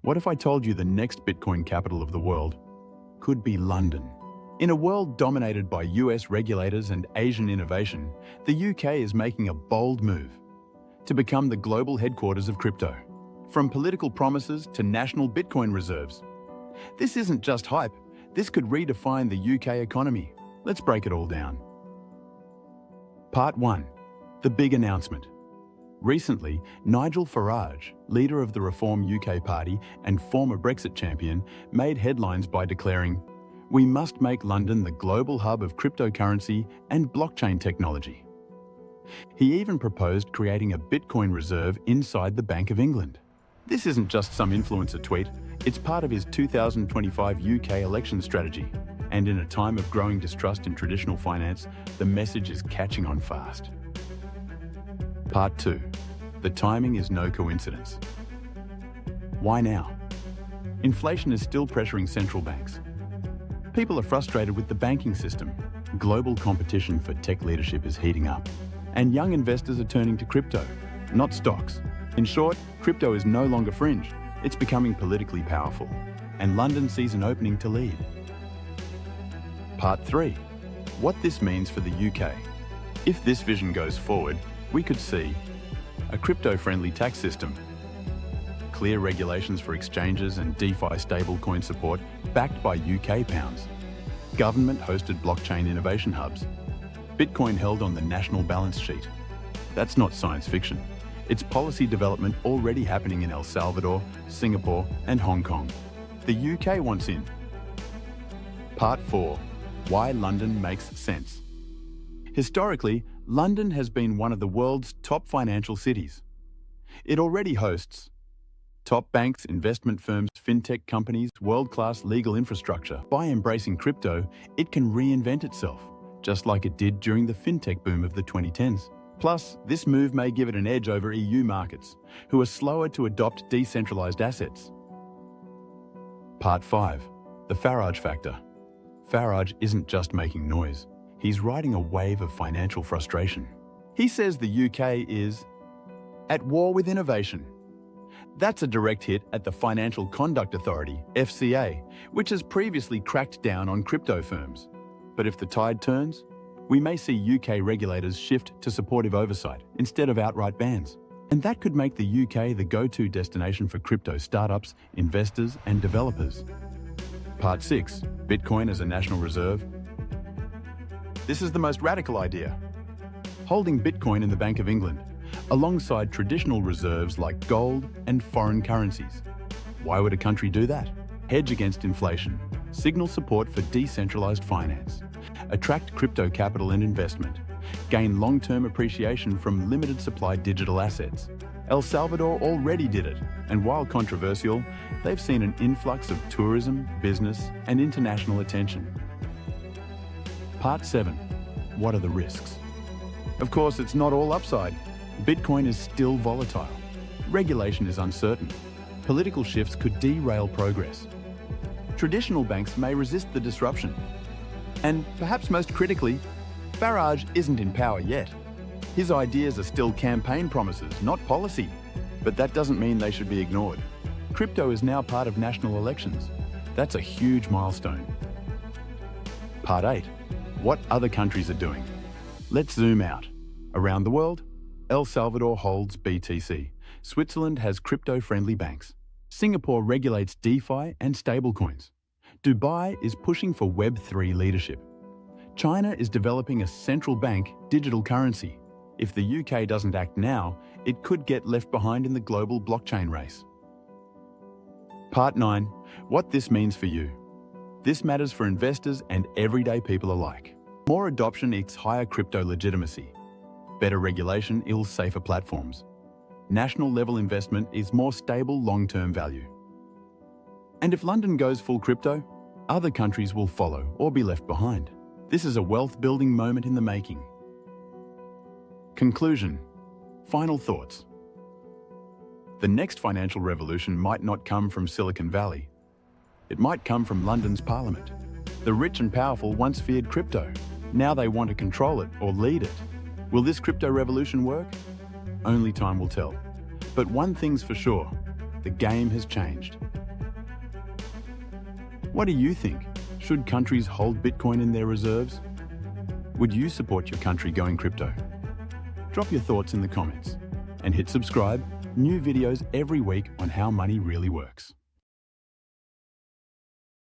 What if I told you the next Bitcoin capital of the world could be London? In a world dominated by US regulators and Asian innovation, the UK is making a bold move to become the global headquarters of crypto. From political promises to national Bitcoin reserves. This isn't just hype, this could redefine the UK economy. Let's break it all down. Part 1. The big announcement. Recently, Nigel Farage, leader of the Reform UK Party and former Brexit champion, made headlines by declaring, "We must make London the global hub of cryptocurrency and blockchain technology." He even proposed creating a Bitcoin reserve inside the Bank of England. This isn't just some influencer tweet, it's part of his 2025 UK election strategy. And in a time of growing distrust in traditional finance, the message is catching on fast. Part 2. The timing is no coincidence. Why now? Inflation is still pressuring central banks. People are frustrated with the banking system. Global competition for tech leadership is heating up. And young investors are turning to crypto, not stocks. In short, crypto is no longer fringe. It's becoming politically powerful. And London sees an opening to lead. Part 3. What this means for the UK. If this vision goes forward, we could see a crypto-friendly tax system, clear regulations for exchanges and DeFi stablecoin support backed by UK pounds, government-hosted blockchain innovation hubs, Bitcoin held on the national balance sheet. That's not science fiction. It's policy development already happening in El Salvador, Singapore, and Hong Kong. The UK wants in. Part 4. Why London makes sense. Historically, London has been one of the world's top financial cities. It already hosts top banks, investment firms, fintech companies, world-class legal infrastructure. By embracing crypto, it can reinvent itself, just like it did during the fintech boom of the 2010s. Plus, this move may give it an edge over EU markets, who are slower to adopt decentralized assets. Part 5. The Farage factor. Farage isn't just making noise. He's riding a wave of financial frustration. He says the UK is at war with innovation. That's a direct hit at the Financial Conduct Authority, FCA, which has previously cracked down on crypto firms. But if the tide turns, we may see UK regulators shift to supportive oversight instead of outright bans. And that could make the UK the go-to destination for crypto startups, investors, and developers. Part 6. Bitcoin as a national reserve. This is the most radical idea. Holding Bitcoin in the Bank of England, alongside traditional reserves like gold and foreign currencies. Why would a country do that? Hedge against inflation, signal support for decentralized finance, attract crypto capital and investment, gain long-term appreciation from limited supply digital assets. El Salvador already did it, and while controversial, they've seen an influx of tourism, business, and international attention. Part 7. What are the risks? Of course, it's not all upside. Bitcoin is still volatile. Regulation is uncertain. Political shifts could derail progress. Traditional banks may resist the disruption. And perhaps most critically, Farage isn't in power yet. His ideas are still campaign promises, not policy. But that doesn't mean they should be ignored. Crypto is now part of national elections. That's a huge milestone. Part 8. What other countries are doing. Let's zoom out. Around the world, El Salvador holds BTC. Switzerland has crypto-friendly banks. Singapore regulates DeFi and stablecoins. Dubai is pushing for Web3 leadership. China is developing a central bank digital currency. If the UK doesn't act now, it could get left behind in the global blockchain race. Part 9. What this means for you. This matters for investors and everyday people alike. More adoption equals higher crypto legitimacy. Better regulation equals safer platforms. National level investment is more stable long-term value. And if London goes full crypto, other countries will follow or be left behind. This is a wealth-building moment in the making. Conclusion. Final thoughts. The next financial revolution might not come from Silicon Valley. It might come from London's parliament. The rich and powerful once feared crypto. Now they want to control it or lead it. Will this crypto revolution work? Only time will tell. But one thing's for sure, The game has changed. What do you think? Should countries hold Bitcoin in their reserves? Would you support your country going crypto? Drop your thoughts in the comments and hit subscribe. New videos every week on how money really works.